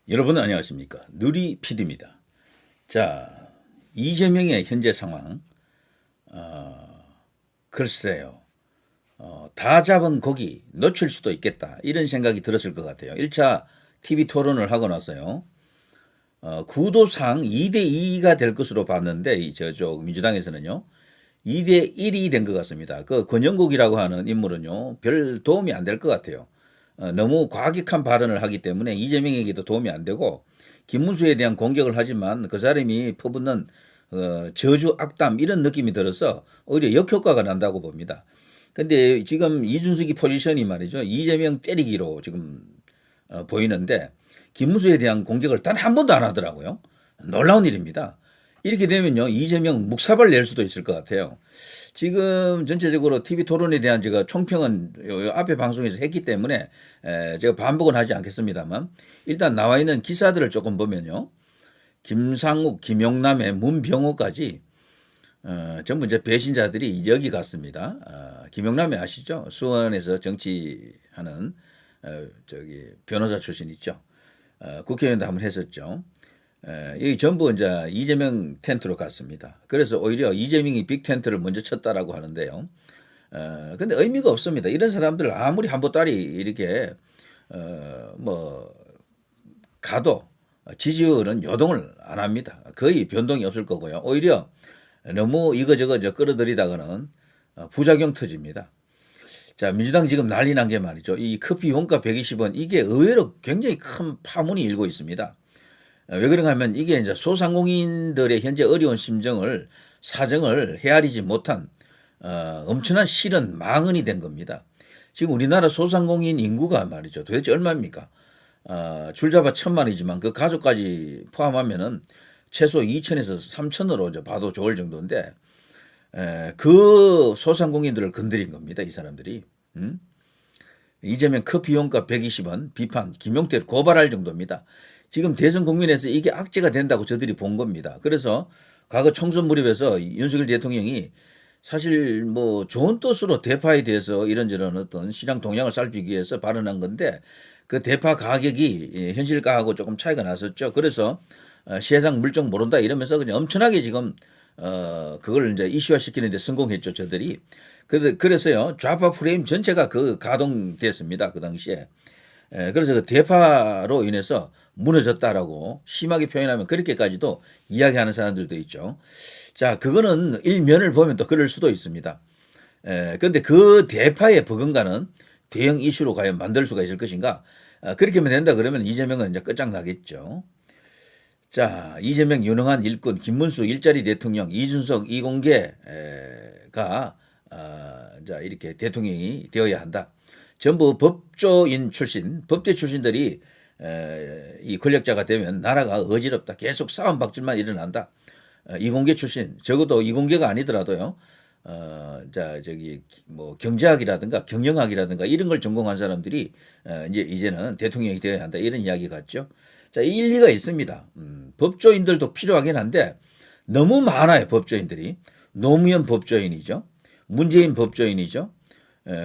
여러분 안녕하십니까? 누리 PD입니다. 자, 이재명의 현재 상황, 글쎄요. 다 잡은 고기 놓칠 수도 있겠다. 이런 생각이 들었을 것 같아요. 1차 TV 토론을 하고 나서요. 구도상 2대 2가 될 것으로 봤는데, 저쪽 민주당에서는요. 2대 1이 된 것 같습니다. 그 권영국이라고 하는 인물은요. 별 도움이 안 될 것 같아요. 너무 과격한 발언을 하기 때문에 이재명에게도 도움이 안 되고 김문수에 대한 공격을 하지만 그 사람이 퍼붓는 저주 악담 이런 느낌이 들어서 오히려 역효과가 난다고 봅니다. 근데 지금 이준석이 포지션이 말이죠. 이재명 때리기로 지금 보이는데 김문수에 대한 공격을 단 한 번도 안 하더라고요. 놀라운 일입니다. 이렇게 되면요. 이재명 묵사발 낼 수도 있을 것 같아요. 지금 전체적으로 TV 토론에 대한 제가 총평은 요 앞에 방송에서 했기 때문에 제가 반복은 하지 않겠습니다만 일단 나와 있는 기사들을 조금 보면요. 김상욱, 김용남의 문병호까지 전부 이제 배신자들이 여기 갔습니다. 김용남이 아시죠? 수원에서 정치하는 저기 변호사 출신 있죠. 국회의원도 한번 했었죠. 이 전부 이제 이재명 텐트로 갔습니다. 그래서 오히려 이재명이 빅 텐트를 먼저 쳤다라고 하는데요. 근데 의미가 없습니다. 이런 사람들 아무리 한보따리 이렇게 뭐 가도 지지율은 요동을 안 합니다. 거의 변동이 없을 거고요. 오히려 너무 이거저거 끌어들이다가는 부작용 터집니다. 자, 민주당 지금 난리 난 게 말이죠. 이 커피 원가 120원 이게 의외로 굉장히 큰 파문이 일고 있습니다. 왜 그런가 하면 이게 이제 소상공인들의 현재 어려운 심정을 사정을 헤아리지 못한 엄청난 실은 망언이 된 겁니다. 지금 우리나라 소상공인 인구가 말이죠. 도대체 얼마입니까? 줄잡아 1,000만이지만 그 가족까지 포함하면은 최소 2천에서 3천으로 봐도 좋을 정도인데 그 소상공인들을 건드린 겁니다. 이 사람들이. 이재명 커피 원가 120원 비판 김용태를 고발할 정도입니다. 지금 대선 국민에서 이게 악재가 된다고 저들이 본 겁니다. 그래서 과거 총선 무렵에서 윤석열 대통령이 사실 뭐 좋은 뜻으로 대파에 대해서 이런저런 어떤 시장 동향을 살피기 위해서 발언한 건데 그 대파 가격이 현실가하고 조금 차이가 났었죠. 그래서 세상 물정 모른다 이러면서 그냥 엄청나게 지금 그걸 이제 이슈화시키는데 성공했죠, 저들이. 그래서요 좌파 프레임 전체가 그 가동됐습니다, 그 당시에. 그래서 그 대파로 인해서 무너졌다라고 심하게 표현하면 그렇게까지도 이야기하는 사람들도 있죠. 자, 그거는 일면을 보면 또 그럴 수도 있습니다. 그런데 그 대파의 버금가는 대형 이슈로 과연 만들 수가 있을 것인가? 그렇게 하면 된다 그러면 이재명은 이제 끝장나겠죠. 자, 이재명 유능한 일꾼, 김문수 일자리 대통령, 이준석 이공계가 자 이렇게 대통령이 되어야 한다. 전부 법조인 출신, 법대 출신들이 이 권력자가 되면 나라가 어지럽다. 계속 싸움박질만 일어난다. 이공계 출신, 적어도 이공계가 아니더라도요. 자 저기 뭐 경제학이라든가 경영학이라든가 이런 걸 전공한 사람들이 이제는 대통령이 되어야 한다. 이런 이야기 같죠. 자, 일리가 있습니다. 법조인들도 필요하긴 한데 너무 많아요. 법조인들이. 노무현 법조인이죠. 문재인 법조인이죠.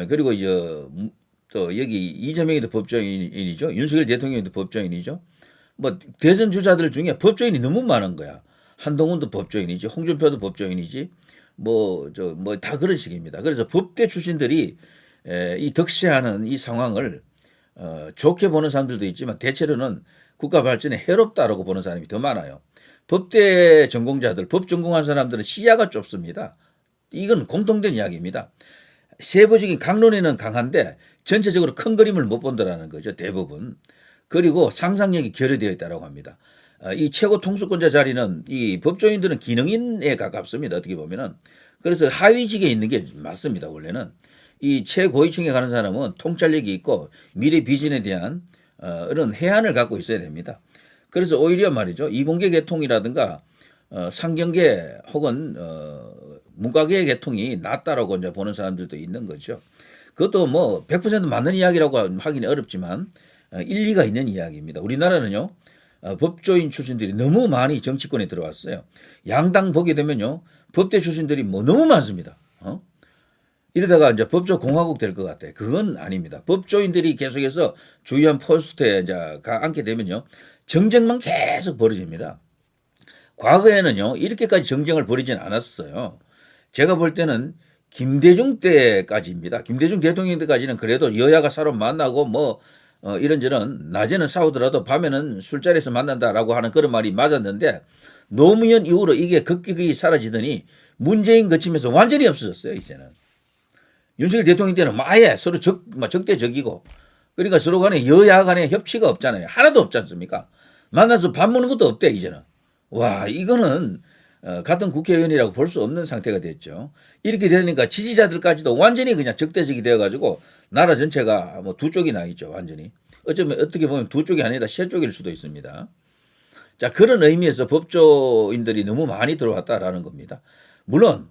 그리고 이제 또 여기 이재명이도 법조인이죠. 윤석열 대통령도 법조인이죠. 뭐 대선 주자들 중에 법조인이 너무 많은 거야. 한동훈도 법조인이지, 홍준표도 법조인이지, 뭐 다 그런 식입니다. 그래서 법대 출신들이 이 득세하는 이 상황을 좋게 보는 사람들도 있지만 대체로는 국가 발전에 해롭다라고 보는 사람이 더 많아요. 법대 전공자들, 법 전공한 사람들은 시야가 좁습니다. 이건 공통된 이야기입니다. 세부적인 강론에는 강한데 전체적으로 큰 그림을 못 본다라는 거죠. 대부분. 그리고 상상력이 결여되어 있다고 합니다. 이 최고 통수권자 자리는 이 법조인들은 기능인에 가깝습니다. 어떻게 보면은. 그래서 하위직에 있는 게 맞습니다. 원래는. 이 최고위층에 가는 사람은 통찰력이 있고 미래 비전에 대한 이런 해안을 갖고 있어야 됩니다. 그래서 오히려 말이죠. 이공계 계통이라든가 상경계 혹은 문과계 계통이 낫다라고 이제 보는 사람들도 있는 거죠. 그것도 뭐 100% 맞는 이야기라고 하기는 어렵지만 일리가 있는 이야기입니다. 우리나라는요. 법조인 출신들이 너무 많이 정치권에 들어왔어요. 양당 보게 되면요. 법대 출신들이 뭐 너무 많습니다. 이러다가 이제 법조공화국 될 것 같아요. 그건 아닙니다. 법조인들이 계속해서 주요한 포스트에 이제 앉게 되면요. 정쟁만 계속 벌어집니다. 과거에는요, 이렇게까지 정쟁을 벌이진 않았어요. 제가 볼 때는 김대중 때까지입니다. 김대중 대통령 때까지는 그래도 여야가 서로 만나고 뭐, 이런저런 낮에는 싸우더라도 밤에는 술자리에서 만난다라고 하는 그런 말이 맞았는데 노무현 이후로 이게 급격히 사라지더니 문재인 거치면서 완전히 없어졌어요, 이제는. 윤석열 대통령 때는 아예 서로 적대적이고 그러니까 서로 간에 여야 간에 협치가 없잖아요. 하나도 없지 않습니까? 만나서 밥 먹는 것도 없대, 이제는. 와, 이거는 같은 국회의원이라고 볼 수 없는 상태가 됐죠. 이렇게 되니까 지지자들까지도 완전히 그냥 적대적이 되어가지고 나라 전체가 뭐 두 쪽이 나 있죠, 완전히. 어쩌면 어떻게 보면 두 쪽이 아니라 세 쪽일 수도 있습니다. 자, 그런 의미에서 법조인들이 너무 많이 들어왔다라는 겁니다. 물론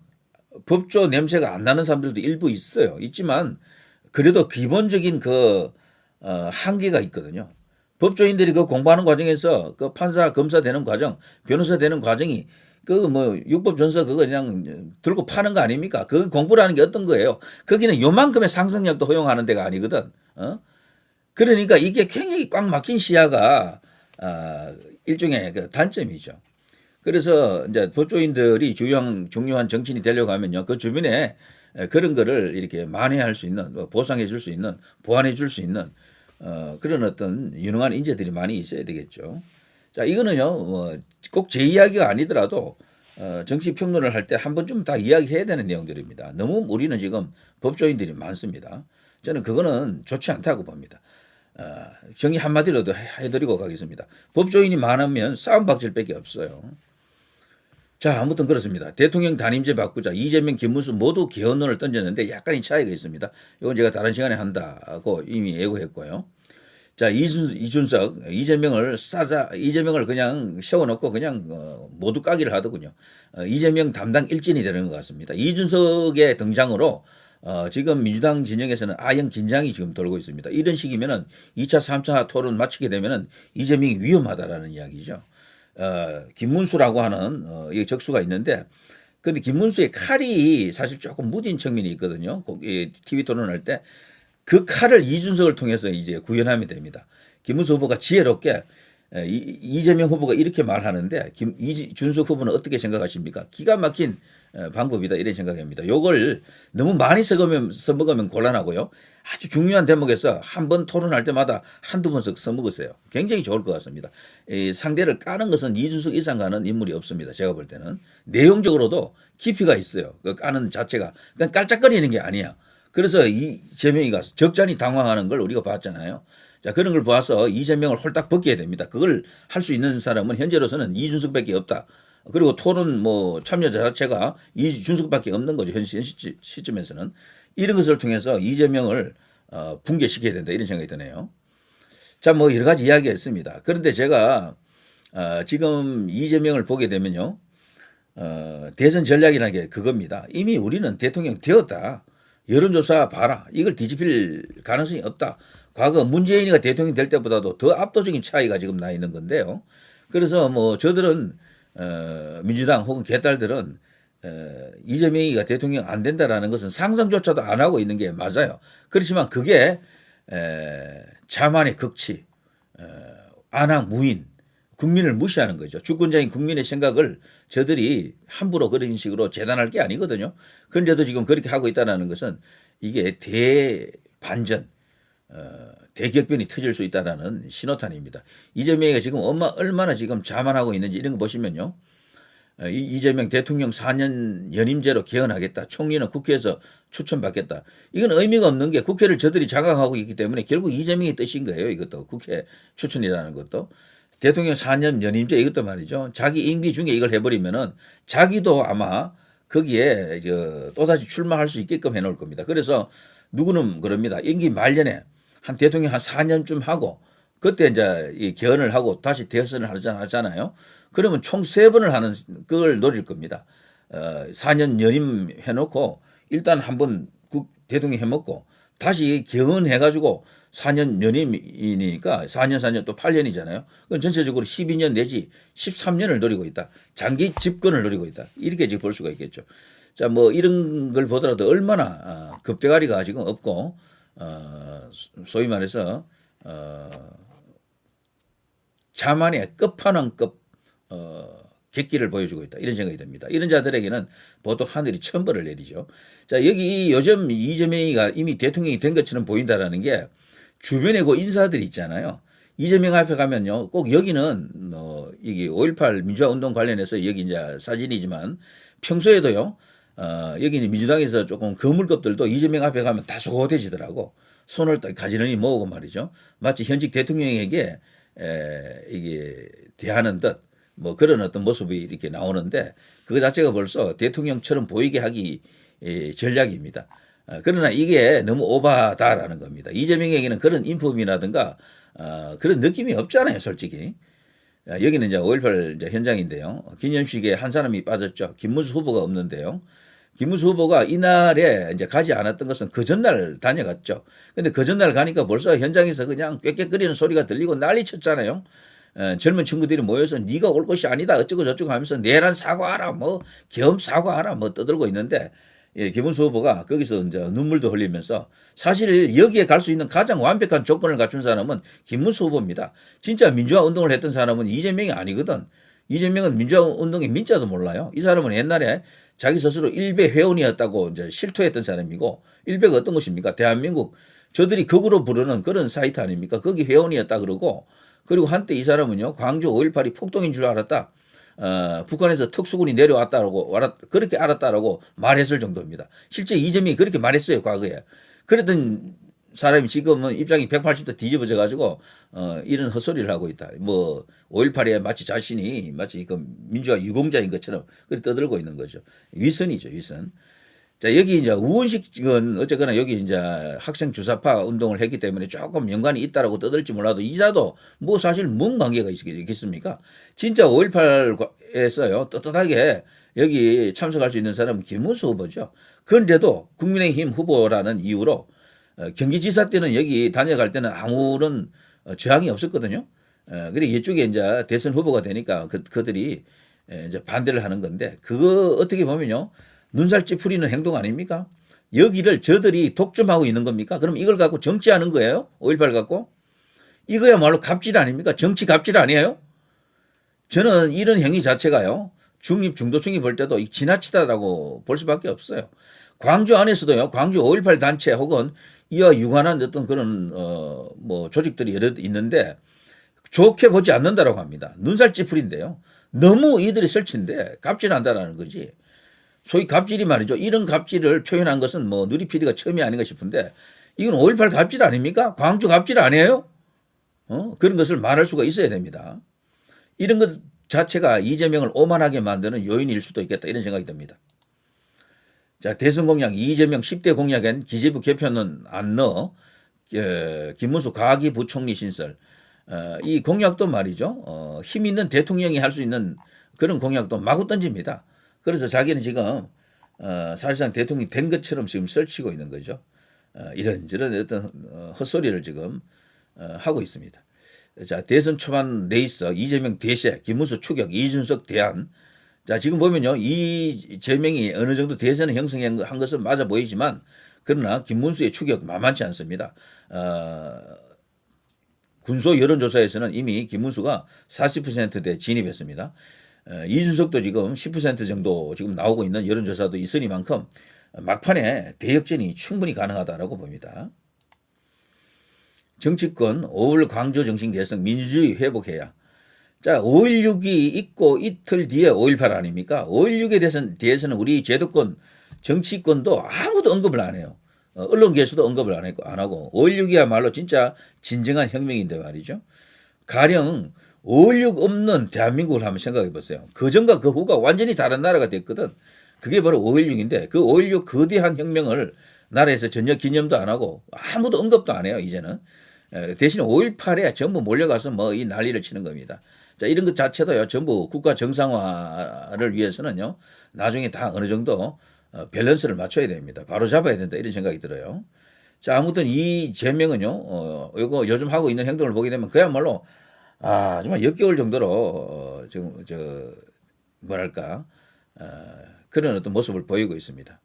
법조 냄새가 안 나는 사람들도 일부 있어요. 있지만 그래도 기본적인 그 한계가 있거든요. 법조인들이 그 공부하는 과정에서 그 판사, 검사 되는 과정, 변호사 되는 과정이 그 뭐 육법 전서 그거 그냥 들고 파는 거 아닙니까? 그 공부라는 게 어떤 거예요? 거기는 요만큼의 상상력도 허용하는 데가 아니거든. 그러니까 이게 굉장히 꽉 막힌 시야가 일종의 그 단점이죠. 그래서 이제 법조인들이 중요한 정치인이 되려고 하면요, 그 주변에 그런 거를 이렇게 만회할 수 있는, 보상해 줄 수 있는, 보완해 줄 수 있는 그런 어떤 유능한 인재들이 많이 있어야 되겠죠. 자, 이거는요, 꼭 제 이야기가 아니더라도 정치 평론을 할 때 한 번쯤 다 이야기해야 되는 내용들입니다. 너무 우리는 지금 법조인들이 많습니다. 저는 그거는 좋지 않다고 봅니다. 정리 한마디로도 해드리고 가겠습니다. 법조인이 많으면 싸움박질밖에 없어요. 자, 아무튼 그렇습니다. 대통령 단임제 바꾸자. 이재명, 김문수 모두 개헌론을 던졌는데 약간의 차이가 있습니다. 이건 제가 다른 시간에 한다고 이미 예고했고요. 자, 이준석, 이재명을 그냥 세워놓고 그냥 모두 까기를 하더군요. 이재명 담당 일진이 되는 것 같습니다. 이준석의 등장으로 지금 민주당 진영에서는 아연 긴장이 지금 돌고 있습니다. 이런 식이면은 2차, 3차 토론 마치게 되면은 이재명이 위험하다라는 이야기죠. 김문수라고 하는 이 적수가 있는데, 근데 김문수의 칼이 사실 조금 무딘 측면이 있거든요. TV 토론할 때 그 칼을 이준석을 통해서 이제 구현하면 됩니다. 김문수 후보가 지혜롭게 이재명 후보가 이렇게 말하는데 이준석 후보는 어떻게 생각하십니까? 기가 막힌 방법이다, 이런 생각합니다. 요걸 너무 많이 써먹으면 곤란하고요. 아주 중요한 대목에서 한 번 토론할 때마다 한두 번씩 써먹으세요. 굉장히 좋을 것 같습니다. 상대를 까는 것은 이준석 이상 가는 인물이 없습니다. 제가 볼 때는. 내용적으로도 깊이가 있어요. 그 까는 자체가. 그냥 깔짝거리는 게 아니야. 그래서 이재명이가 적잖이 당황하는 걸 우리가 봤잖아요. 자, 그런 걸 봐서 이재명을 홀딱 벗겨야 됩니다. 그걸 할 수 있는 사람은 현재로서는 이준석밖에 없다. 그리고 토론 참여자 자체가 이준석밖에 없는 거죠. 현 시점에서는. 이런 것을 통해서 이재명을 붕괴시켜야 된다, 이런 생각이 드네요. 자, 뭐 여러 가지 이야기가 있습니다. 그런데 제가 지금 이재명을 보게 되면요, 대선 전략이라는 게 그겁니다. 이미 우리는 대통령 되었다. 여론조사 봐라. 이걸 뒤집힐 가능성이 없다. 과거 문재인이가 대통령 될 때보다도 더 압도적인 차이가 지금 나 있는 건데요. 그래서 뭐 저들은 민주당 혹은 개딸들은 이재명이가 대통령 안 된다라는 것은 상상조차도 안 하고 있는 게 맞아요. 그렇지만 그게 자만의 극치, 안하무인, 국민을 무시하는 거죠. 주권자인 국민의 생각을 저들이 함부로 그런 식으로 재단할 게 아니거든요. 그런데도 지금 그렇게 하고 있다는 것은 이게 대반전, 대격변이 터질 수 있다는 신호탄입니다. 이재명이가 지금 얼마나 지금 자만하고 있는지 이런 거 보시면요. 이재명 대통령 4년 연임제로 개헌하겠다. 총리는 국회에서 추천받겠다. 이건 의미가 없는 게 국회를 저들이 장악하고 있기 때문에 결국 이재명의 뜻인 거예요. 이것도 국회 추천이라는 것도. 대통령 4년 연임제 이것도 말이죠. 자기 임기 중에 이걸 해버리면은 자기도 아마 거기에 또다시 출마할 수 있게끔 해놓을 겁니다. 그래서 누구는 그럽니다. 임기 말년에 한 대통령 한 4년쯤 하고 그때 이제 이 개헌을 하고 다시 대선을 하잖아요. 그러면 총 3번을 하는 그걸 노릴 겁니다. 4년 연임 해놓고 일단 한번 대통령 해먹고 다시 개헌해가지고 4년 연임이니까 4년 또 8년이잖아요. 그럼 전체적으로 12년 내지 13년을 노리고 있다. 장기 집권을 노리고 있다. 이렇게 지금 볼 수가 있겠죠. 자, 뭐 이런 걸 보더라도 얼마나 급대가리가 지금 없고 소위 말해서 자만의 끝판왕급 객기를 보여주고 있다. 이런 생각이 듭니다. 이런 자들에게는 보통 하늘이 천벌을 내리죠. 자, 여기 요즘 이재명이가 이미 대통령이 된 것처럼 보인다라는 게 주변에 그 인사들이 있잖아요. 이재명 앞에 가면요. 꼭 여기는 이게 5.18 민주화 운동 관련해서 여기 이제 사진이지만 평소에도요. 여기 민주당에서 조금 거물급들도 이재명 앞에 가면 다 소고돼지더라고. 손을 딱 가지런히 모으고 말이죠. 마치 현직 대통령에게 이게 대하는 듯 뭐 그런 어떤 모습이 이렇게 나오는데 그거 자체가 벌써 대통령처럼 보이게 하기 전략입니다. 그러나 이게 너무 오바다라는 겁니다. 이재명에게는 그런 인품이라든가 그런 느낌이 없잖아요, 솔직히. 여기는 이제 5.18 이제 현장인데요. 기념식에 한 사람이 빠졌죠. 김문수 후보가 없는데요. 김문수 후보가 이날에 이제 가지 않았던 것은 그 전날 다녀갔죠. 근데 그 전날 가니까 벌써 현장에서 그냥 꽥꽥거리는 소리가 들리고 난리 쳤잖아요. 젊은 친구들이 모여서 네가 올 것이 아니다 어쩌고 저쩌고 하면서 내란 사과하라 뭐 겸 사과하라 뭐 떠들고 있는데 김문수 후보가 거기서 이제 눈물도 흘리면서 사실 여기에 갈 수 있는 가장 완벽한 조건을 갖춘 사람은 김문수 후보입니다. 진짜 민주화 운동을 했던 사람은 이재명이 아니거든. 이재명은 민주화 운동의 민자도 몰라요. 이 사람은 옛날에 자기 스스로 일베 회원이었다고 이제 실토했던 사람이고 일베가 어떤 것입니까? 대한민국 저들이 극으로 부르는 그런 사이트 아닙니까? 거기 회원이었다 그러고 그리고 한때 이 사람은요 광주 5.18이 폭동인 줄 알았다. 북한에서 특수군이 내려왔다라고 그렇게 알았다라고 말했을 정도입니다. 실제 이재명이 그렇게 말했어요 과거에. 그랬던 사람이 지금은 입장이 180도 뒤집어져 가지고 이런 헛소리를 하고 있다. 뭐 5.18에 마치 자신이 마치 그 민주화 유공자인 것처럼 그렇게 떠들고 있는 거죠. 위선이죠 위선. 자, 여기 이제 우원식은 어쨌거나 여기 이제 학생 주사파 운동을 했기 때문에 조금 연관이 있다라고 떠들지 몰라도 이자도 뭐 사실 뭔 관계가 있겠습니까? 진짜 5.18에서요, 떳떳하게 여기 참석할 수 있는 사람은 김문수 후보죠. 그런데도 국민의힘 후보라는 이유로 경기지사 때는 여기 다녀갈 때는 아무런 저항이 없었거든요. 그리고 이쪽에 이제 대선 후보가 되니까 그들이 이제 반대를 하는 건데 그거 어떻게 보면요. 눈살 찌푸리는 행동 아닙니까? 여기를 저들이 독점하고 있는 겁니까? 그럼 이걸 갖고 정치하는 거예요? 5.18 갖고? 이거야말로 갑질 아닙니까? 정치 갑질 아니에요? 저는 이런 행위 자체가요. 중립, 중도층이 볼 때도 지나치다라고 볼 수밖에 없어요. 광주 안에서도요. 광주 5.18 단체 혹은 이와 유관한 어떤 그런 뭐 조직들이 여러 있는데 좋게 보지 않는다라고 합니다. 눈살 찌푸린데요. 너무 이들이 설치인데 갑질한다라는 거지. 소위 갑질이 말이죠. 이런 갑질을 표현한 것은 뭐 누리 PD가 처음이 아닌가 싶은데 이건 5.18 갑질 아닙니까? 광주 갑질 아니에요? 그런 것을 말할 수가 있어야 됩니다. 이런 것 자체가 이재명을 오만하게 만드는 요인일 수도 있겠다 이런 생각이 듭니다. 자, 대선 공약 이재명 10대 공약엔 기재부 개편은 안 넣어 김문수 과기 부총리 신설 이 공약도 말이죠. 힘 있는 대통령이 할 수 있는 그런 공약도 마구 던집니다. 그래서 자기는 지금 사실상 대통령이 된 것처럼 지금 설치고 있는 거죠. 이런저런 어떤 헛소리를 지금 하고 있습니다. 자, 대선 초반 레이스 이재명 대세, 김문수 추격, 이준석 대안. 자, 지금 보면요. 이재명이 어느 정도 대선을 형성한 것은 맞아 보이지만 그러나 김문수의 추격 만만치 않습니다. 군소 여론조사에서는 이미 김문수가 40%대 진입했습니다. 이준석도 지금 10% 정도 지금 나오고 있는 여론조사도 있으니만큼 막판에 대역전이 충분히 가능하다라고 봅니다. 정치권 5월 광주 정신 개성 민주주의 회복해야. 자, 5.16이 있고 이틀 뒤에 5.18 아닙니까? 5.16에 대해서는 우리 제도권 정치권도 아무도 언급을 안 해요. 언론계에서도 언급을 안 하고 5.16이야말로 진짜 진정한 혁명인데 말이죠. 가령 5.16 없는 대한민국을 한번 생각해 보세요. 그 전과 그 후가 완전히 다른 나라가 됐거든. 그게 바로 5.16인데 그 5.16 거대한 혁명을 나라에서 전혀 기념도 안 하고 아무도 언급도 안 해요. 이제는. 대신 5.18에 전부 몰려가서 뭐 이 난리를 치는 겁니다. 자, 이런 것 자체도요. 전부 국가 정상화를 위해서는요. 나중에 다 어느 정도 밸런스를 맞춰야 됩니다. 바로 잡아야 된다. 이런 생각이 들어요. 자, 아무튼 이 제명은요. 이거 요즘 하고 있는 행동을 보게 되면 그야말로 정말 역겨울 정도로 지금 뭐랄까 그런 어떤 모습을 보이고 있습니다.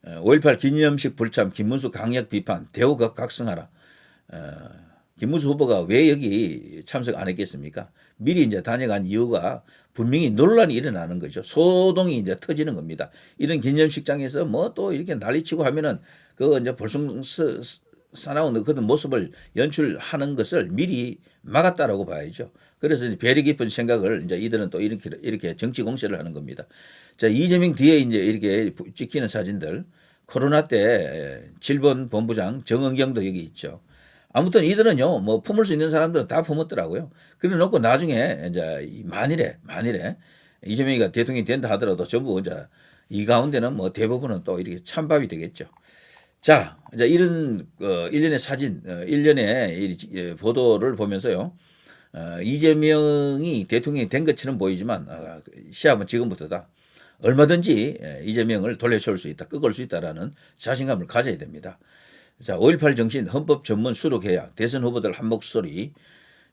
5.18 기념식 불참, 김문수 강력 비판, 대우 각성하라. 김문수 후보가 왜 여기 참석 안 했겠습니까? 미리 이제 다녀간 이유가 분명히 논란이 일어나는 거죠. 소동이 이제 터지는 겁니다. 이런 기념식장에서 뭐 또 이렇게 난리치고 하면은 그거 이제 볼숭 사나운 그런 모습을 연출하는 것을 미리 막았다라고 봐야죠. 그래서 이제 배려 깊은 생각을 이제 이들은 또 이렇게 정치 공세를 하는 겁니다. 자, 이재명 뒤에 이제 이렇게 찍히는 사진들, 코로나 때 질본 본부장 정은경도 여기 있죠. 아무튼 이들은요, 뭐 품을 수 있는 사람들은 다 품었더라고요. 그래 놓고 나중에 이제 만일에 이재명이가 대통령이 된다 하더라도 전부 이제 이 가운데는 뭐 대부분은 또 이렇게 찬밥이 되겠죠. 자, 이제 이런 일련의 사진, 일련의 보도를 보면서요, 이재명이 대통령이 된 것처럼 보이지만 시합은 지금부터다. 얼마든지 이재명을 돌려세울 수 있다, 꺾을 수 있다라는 자신감을 가져야 됩니다. 자, 5.18 정신, 헌법 전문 수록해야 대선 후보들 한 목소리.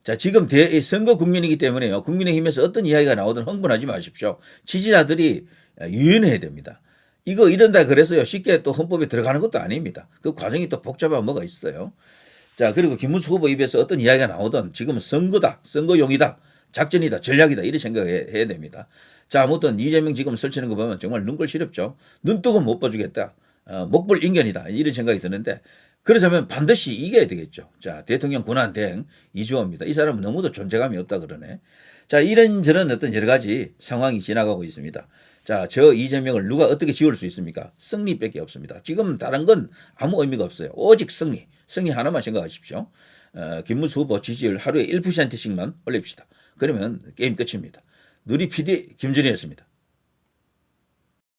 자, 지금 선거 국면이기 때문에요. 국민의힘에서 어떤 이야기가 나오든 흥분하지 마십시오. 지지자들이 유연해야 됩니다. 이거 이런다 그래서요, 쉽게 또 헌법에 들어가는 것도 아닙니다. 그 과정이 또 복잡한 뭐가 있어요. 자, 그리고 김문수 후보 입에서 어떤 이야기가 나오든 지금은 선거다, 선거용이다, 작전이다, 전략이다, 이런 생각해야 됩니다. 자, 아무튼 이재명 지금 설치는 거 보면 정말 눈꼴 시렵죠. 눈뜨고 못 봐주겠다. 목불 인견이다. 이런 생각이 드는데, 그러자면 반드시 이겨야 되겠죠. 자, 대통령 권한 대행 이주호입니다. 이 사람은 너무도 존재감이 없다 그러네. 자, 이런저런 어떤 여러 가지 상황이 지나가고 있습니다. 자, 저 이재명을 누가 어떻게 지울 수 있습니까? 승리밖에 없습니다. 지금 다른 건 아무 의미가 없어요. 오직 승리. 승리 하나만 생각하십시오. 김문수 후보 지지율 하루에 1%씩만 올립시다. 그러면 게임 끝입니다. 누리 PD 김준희였습니다.